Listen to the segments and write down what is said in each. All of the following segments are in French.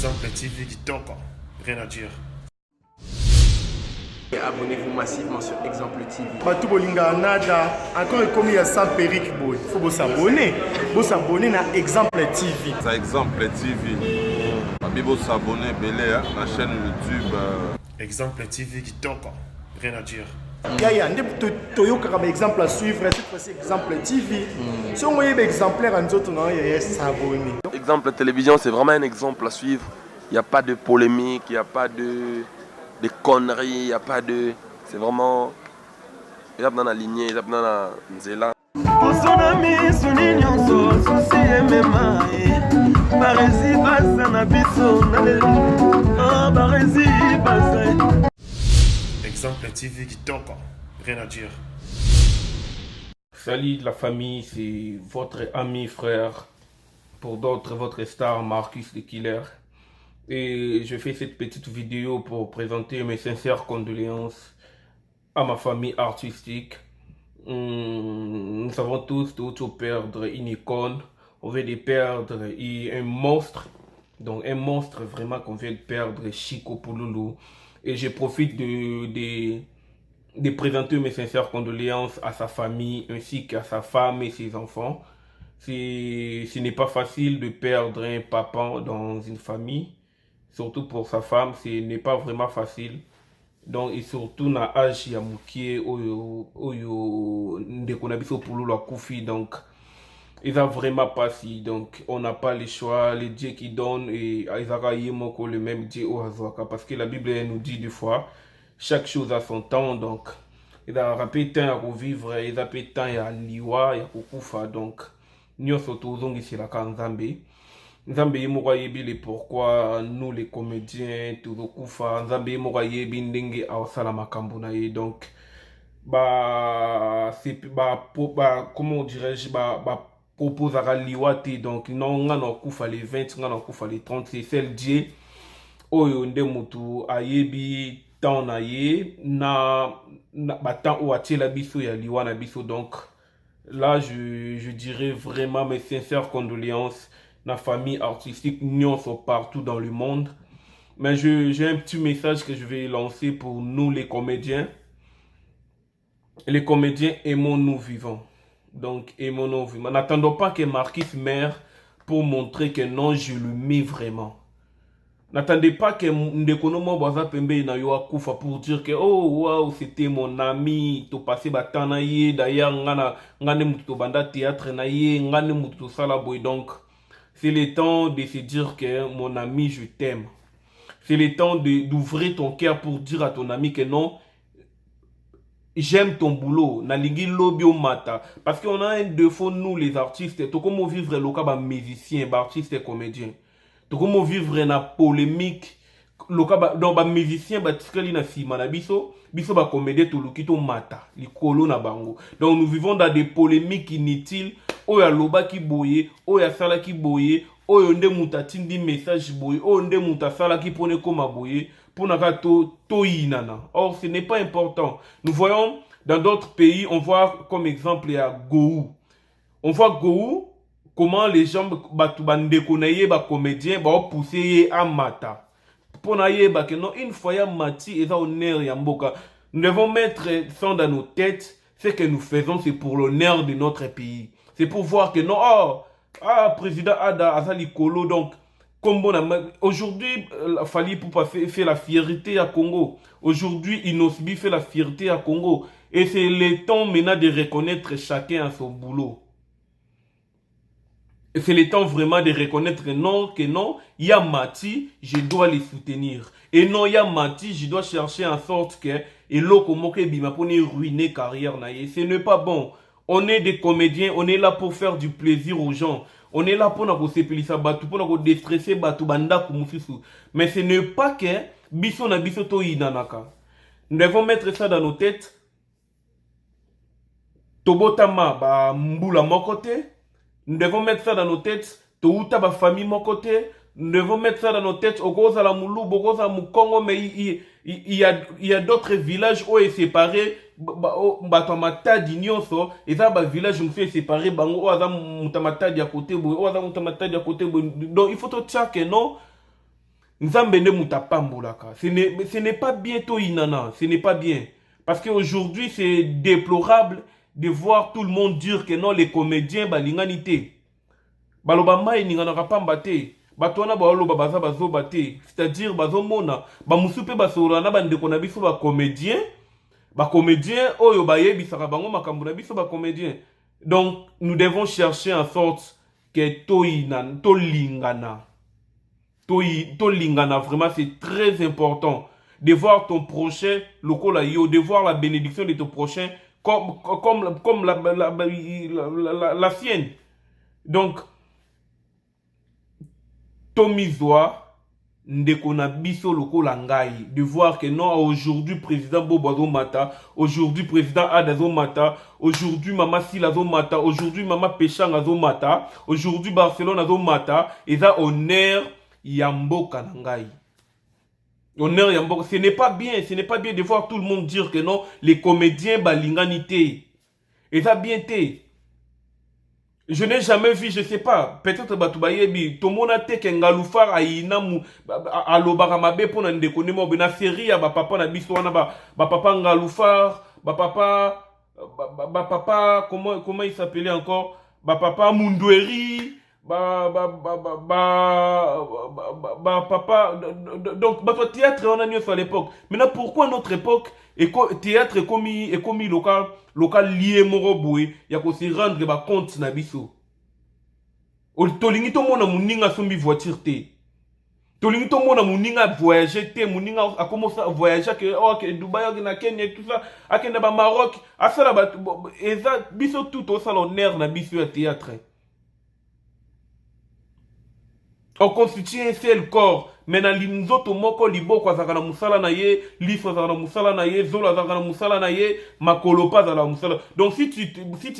Exemple TV Kitoko, rien à dire. Et abonnez-vous massivement sur Exemple TV. Batou bolinga nada, encore comme il y a 100 périques, il faut vous s'abonner. Vous s'abonner à Exemple TV. C'est Exemple TV. Vous s'abonner à la chaîne YouTube. Exemple TV Kitoko, rien à dire. Yaya, Toyo comme exemple à suivre, cette fois-ci Exemple TV. Si on voit un exemplaire en autres, il y a s'abonner. Exemple télévision, c'est vraiment un exemple à suivre. Il n'y a pas de polémique, il n'y a pas de conneries, il n'y a pas de... C'est vraiment... Il y a dans la lignée, il y a dans la nzela. Exemple TV Kitoko, rien à dire. Salut la famille, c'est votre ami frère, pour d'autres votre star Marcus the Killer. Et je fais cette petite vidéo pour présenter mes sincères condoléances à ma famille artistique. Nous savons tous perdre une icône, on vient de perdre un monstre. Donc un monstre vraiment qu'on vient de perdre, Chico Pouloulou. Et je profite de présenter mes sincères condoléances à sa famille ainsi qu'à sa femme et ses enfants. Ce n'est pas facile de perdre un papa dans une famille. Surtout pour sa femme, ce n'est pas vraiment facile. Donc, et surtout, na âge ya mukie oyo ndekonabiso Pouloulou a koufi. Donc, il a vraiment pas si. Donc, on n'a pas le choix. Les dieux qui donnent et Isaac Yemoko, le même Dieu au Hazwaka. Parce que la Bible nous dit des fois, chaque chose a son temps. Donc, il a rappelé temps à revivre, il a rappelé temps à liwa, à kukufa. Donc, nous sommes tous ici la Kanzambe. Nzambe yemoko yebi pourquoi nous les comédiens tous kufa. Nzambe yemoko yebi ndenge awasala makambo na ye. Donc, comment dirais-je, propose à liwate. Donc, non, on a kufa les 20, on a kufa les 30. C'est celle Dieu. Oyo nde mutu ayebi temps na ye na temps ou la biso ya liwa na biso. Donc là je dirais vraiment mes sincères condoléances na famille artistique nous sont partout dans le monde. Mais j'ai un petit message que je vais lancer pour nous les comédiens. Les comédiens, aimons-nous vivants. Donc aimons-nous vivants. N'attendons pas que Marcus meure pour montrer que non, je le mets vraiment. N'attendez pas que Ndekonomo Baza Pembe na yo akufa pour dire que oh wow c'était mon ami to passé batana ye d'ailleurs ngane mutu to banda théâtre na ye ngane mutu to sala boy. Donc c'est le temps de se dire que mon ami je t'aime. C'est le temps d'ouvrir ton cœur pour dire à ton ami que non, j'aime ton boulot, nalingi lobio mata. Parce qu'on a un défaut nous les artistes, to comme vivre le cas musicien, artiste et comédien. To comme vivre na polémique, donc ba musicien ba tikali na sima na biso ba comédien to lukito mata, likolo na bango. Donc nous vivons dans des polémiques inutiles, oya loba ki boye, oya sala ki boye, oyo nde mutatindi message boye, oyo nde mutasala ki pone koma boye, pour na to inana. Or ce n'est pas important. Nous voyons dans d'autres pays, on voit comme exemple il y a Gou. On voit Gou comment les gens bandeko ba comédien ba pousser à mata. Pour na ba que non une fois ya mati et ça honneur ya mboka. Nous devons mettre ça dans nos têtes, ce que nous faisons c'est pour l'honneur de notre pays. C'est pour voir que non président Ada Azali Kolo. Donc comme aujourd'hui Fali Poupa fait la fierté à Congo. Aujourd'hui Inosbi fait la fierté à Congo. Et c'est le temps maintenant de reconnaître chacun à son boulot. C'est le temps vraiment de reconnaître non, que non, il y a Mati, je dois les soutenir. Et non, il y a Mati, je dois chercher en sorte que et l'autre bima pour ruiner carrière naïe. Ce n'est pas bon. On est des comédiens, on est là pour faire du plaisir aux gens. On est là pour nous sepelisa batu, pour nous déstresser batu banda kumusisu. Mais ce n'est pas que biso na biso to inanaka. Nous devons mettre ça dans nos têtes. Tobotama ba mbula mokote. Nous devons mettre ça dans nos têtes. Touta ba famille mon côté. Nous devons mettre ça dans nos têtes. Ogoza la Moulou, Bogoza Mukongo, mais il y a d'autres villages où est séparé. Batamata d'Ignonso. Et ça, village où est séparé. Bango, Oza Mutamata d'à côté. Oza Mutamata d'à côté. Donc il faut te dire que non. Nzambe ne mutapambolaka. Ce n'est pas bien Toyinana, ce n'est pas bien. Parce qu'aujourd'hui, c'est déplorable de voir tout le monde dire que non, les comédiens, balinganité. Balobama et n'ingana pamba te. Batwana baoloba baza bazoba te. C'est-à-dire, bazomona, bamusupe basorana bandeko na biso ba comédien. Ba comédien, oyo baye bisaka bango makambo na biso ba comédien. Donc, nous devons chercher en sorte que Tolingana. Tolingana, vraiment, c'est très important de voir ton prochain, de voir la bénédiction de ton prochain comme la sienne. Donc, Tomizwa, ndekona biso lokola ngai, de voir que non, aujourd'hui président Bobo Mata, aujourd'hui président Adazo Mata, aujourd'hui Mama Silazo Mata, aujourd'hui Mama Péchang Azo Mata, aujourd'hui Barcelone Azo Mata, et ça honneur Yamboka Nangai. Honneur Yamboka, ce n'est pas bien de voir tout le monde dire que non, les comédiens balinganité. Et ça bien té. Je n'ai jamais vu, je sais pas, peut-être Batoubayebi, Tomona te kengalufar ainamu alobara mabe pona ndekone mo bena série ya ba papa na biso wana ba papa ngalufar, ba papa comment il s'appelait encore, ba papa Mundweri, papa donc votre théâtre on a mieux à l'époque. Maintenant pourquoi notre époque théâtre est commis local lié moroboué ya ko se rendre ba compte na biso. Tolingi to mona muninga sombi voiture te. Tolingi to mona muninga voyager te, muninga a commencé à voyager que Dubaï na Kenya tout ça, akenda ba Maroc, asala ba eza biso tout au salon nerf na biso ya théâtre. On constitue un seul corps. Maintenant, l'inzoto moko liboko azakana musala na ye, liso azakana musala na ye, zolo azakana musala na ye, makolopa azakana musala. Donc si tu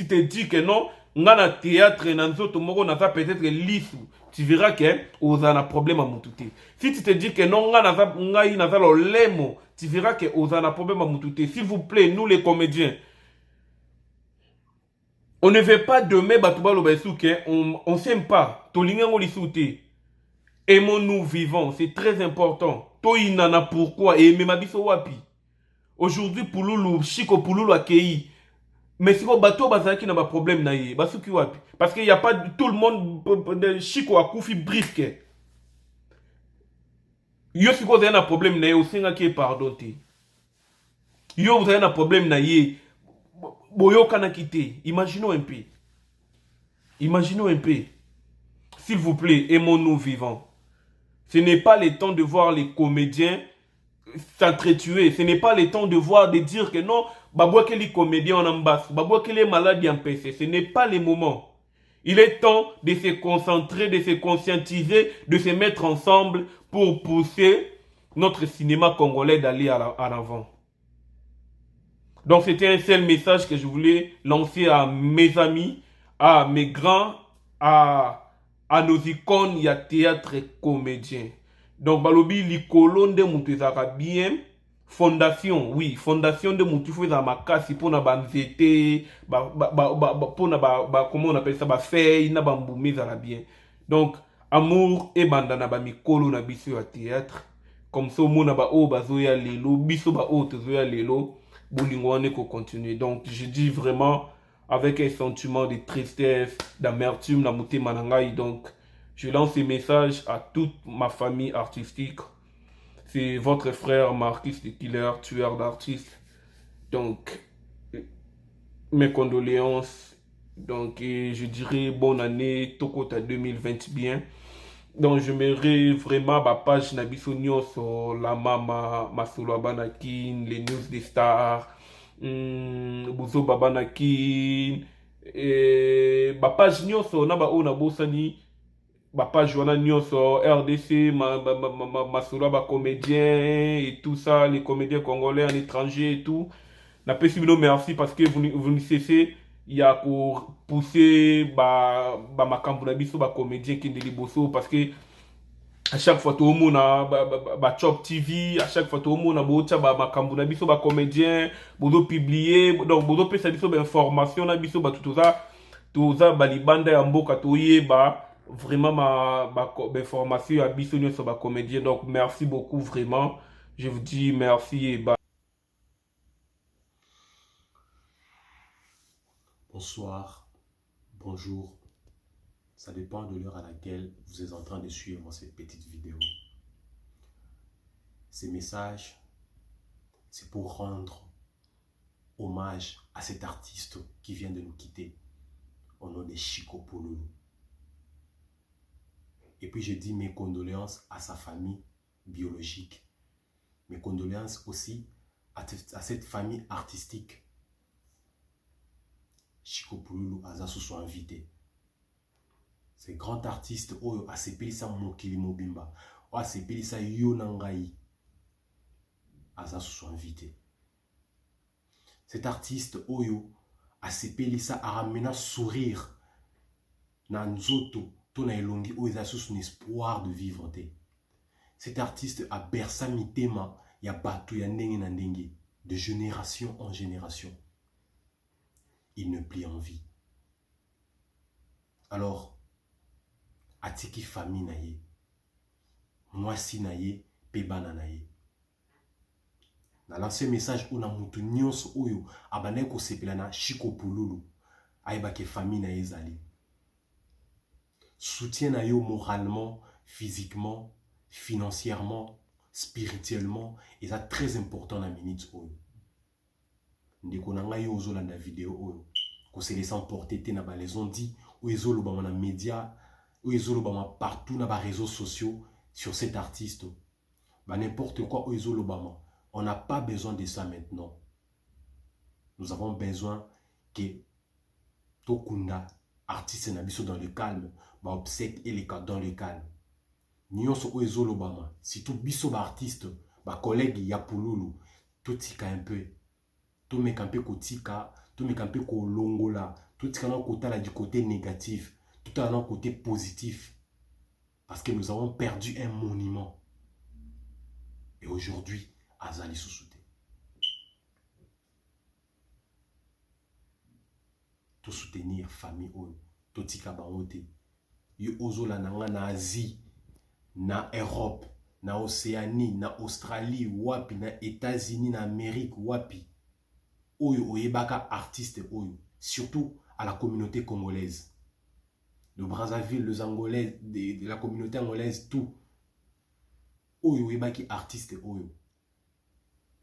te dis que non, ngana théâtre na nzoto moko naza peut-être liso, tu verras que ozana problème à mutute. Si tu te dis que non, ngai naza lo lemo, tu verras que ozana problème à mutute. S'il vous plaît, nous les comédiens, on ne veut pas demain batuba lo baisuke, on s'aime pas. Tolingango lisute. Aimons-nous vivants, c'est très important. Toinana pourquoi et memabiso wapi. Aujourd'hui Pouloulou, Chiko Pouloulou akei. Mais si vous bateau bazaki n'a pas problème na ye, basuki wapi. Parce qu'il n'y a pas tout le monde Chiko akoufi brisque. Yo si vous avez un problème na ye, aussi nga qui pardonné. Yo vous avez un problème na ye. Boyo kana kite. Imaginons un peu. Imaginons un peu. S'il vous plaît, aimons-nous vivants. Ce n'est pas le temps de voir les comédiens s'entretuer. Ce n'est pas le temps de voir, de dire que non, babouake les comédiens en ambasse, babouake les malades en PC. Ce n'est pas le moment. Il est temps de se concentrer, de se conscientiser, de se mettre ensemble pour pousser notre cinéma congolais d'aller à l'avant. Donc c'était un seul message que je voulais lancer à mes amis, à mes grands, à nos icônes, il y a théâtre et comédien. Donc, balobi, l'icône de Moutezara bien, fondation, oui, fondation de Moutezara makasi pour na banzete, pour na comment on appelle ça, feuille, na bamboumé zara bien. Donc, amour et bandana ba mikolo na biso à théâtre, comme ça, mon na ba o bazoya lelo, biso ba o tezoya lelo, boulingwane ko continuer. Donc, je dis vraiment, avec un sentiment de tristesse, d'amertume, d'amour manangai. Donc, je lance ce message à toute ma famille artistique. C'est votre frère Marquis de Killer, tueur d'artistes. Donc, mes condoléances. Donc, je dirais bonne année, Tokota 2020 bien. Donc, je mets vraiment ma page Nabisonio sur la mama, Masolo Abanakin, les news des stars. Buzo babanakin ba page nyonso na ba ona bosani ba page wana nyonso RDC masolo ba comédien et tout ça, les comédiens congolais en étranger et tout. Na pesi bino merci parce que vous ne cessez il y a pour pousser ba makambo na biso ba comédien qui ndeli boso parce que à chaque fois tout le monde a Chop TV, à chaque fois tout le monde a bocha makambo na biso ba comédien, bodo publier, donc bodo pesa biso ba information na biso ba tout ça balibanda ya mboka toye ba vraiment ma formation à Bissonio sur ma comédien. Donc merci beaucoup vraiment. Je vous dis merci et bye. Bonsoir, bonjour. Ça dépend de l'heure à laquelle vous êtes en train de suivre cette petite vidéo. Ces messages, c'est pour rendre hommage à cet artiste qui vient de nous quitter au nom de Chico Pouloulou. Et puis je dis mes condoléances à sa famille biologique. Mes condoléances aussi à cette famille artistique. Chico Pouloulou aza sous invité. C'est grand artiste oyo asepelisa mokili mobimba. O asepelisa yo nangai. Aza sous invité. Cet artiste oyo asepelisa aramena sourire na nzoto to na elongi oyo aza sous un espoir de vivre te. Cet artiste a berça mitema ya bato ya ndenge na ndenge de génération en génération. Il ne plie en vie. Alors, atiki famille na ye, mwasi na ye, pe bana na ye. Na lancé message on a mutu nyonso oyo abane ko sepela na Chico Pouloulou, ayeba ke famille na ye zali. Soutien na yo moralement, physiquement, financièrement, spirituellement, et ça très important na minute oyo. Ndeko na ngai yo ozolanda vidéo oyo ko se laisse emporter te na ba les on dit ou ezoloba na média ou ezoloba partout na ba réseaux sociaux sur cet artiste. Ba n'importe quoi ou ezoloba. On n'a pas besoin de ça maintenant. Nous avons besoin que Tokunda artiste na biso dans le calme, ba obsèque et les cas dans le calme. Nyonso ou ezoloba si tout biso ba artiste, ba collègue ya Pouloulou, tout tika un peu. Tout me campé kotika, tout me campé ko longola, tout tika na kota du côté négatif, tout à côté positif. Parce que nous avons perdu un monument. Et aujourd'hui, Azali Sousouté. Tout soutenir famille oyo, tout tika baote. Yo ozola nanga na Asie, na Europe, na Océanie, na Australie, wapi, na États-Unis, na Amérique, wapi. Oyo oyebaka artiste oyo, surtout à la communauté congolaise. Le Brazzaville, les Angolais, de la communauté angolaise, tout. Oyo oyebaki artiste oyo.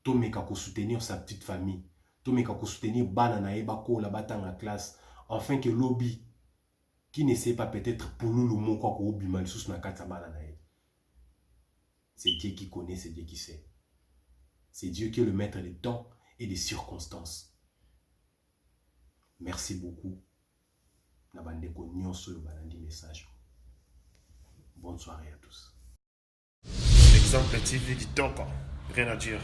Tomeka ko soutenir sa petite famille. Tomeka ko soutenir bana na ebako la batanga classe. Enfin que lobby qui ne sait pas peut-être Pouloulou moko ko obima sous na kata bana na e. C'est Dieu qui connaît, c'est Dieu qui sait. C'est Dieu qui est le maître des temps et des circonstances. Merci beaucoup. Nabandeko nyonso yo balandi message. Bonne soirée à tous. Exemple TV qui toque, rien à dire.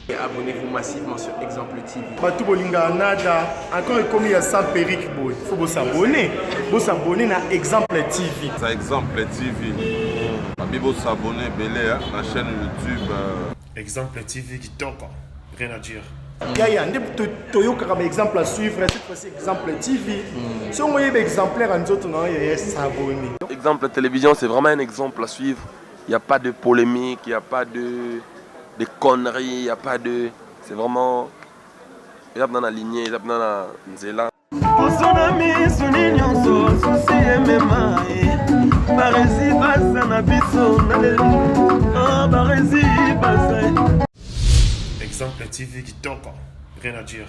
Et abonnez-vous massivement sur Exemple TV. Batou bolinga nada, encore comme il y a sans périque boy. Faut vous s'abonner. Vous s'abonner na Exemple TV. Ça Exemple TV. Bibo s'abonner belé la chaîne YouTube. Exemple TV qui toque, rien à dire. Yaya, Toyo comme exemple à suivre, cette fois-ci Exemple TV. Si on voyait exemplaire en autres, non, il y a s'abonner. Exemple télévision, c'est vraiment un exemple à suivre. Il n'y a pas de polémique, il n'y a pas de conneries, il n'y a pas de... C'est vraiment... Il y a dans la lignée, il y a dans la nzela. Exemple TV qui toque, rien à dire.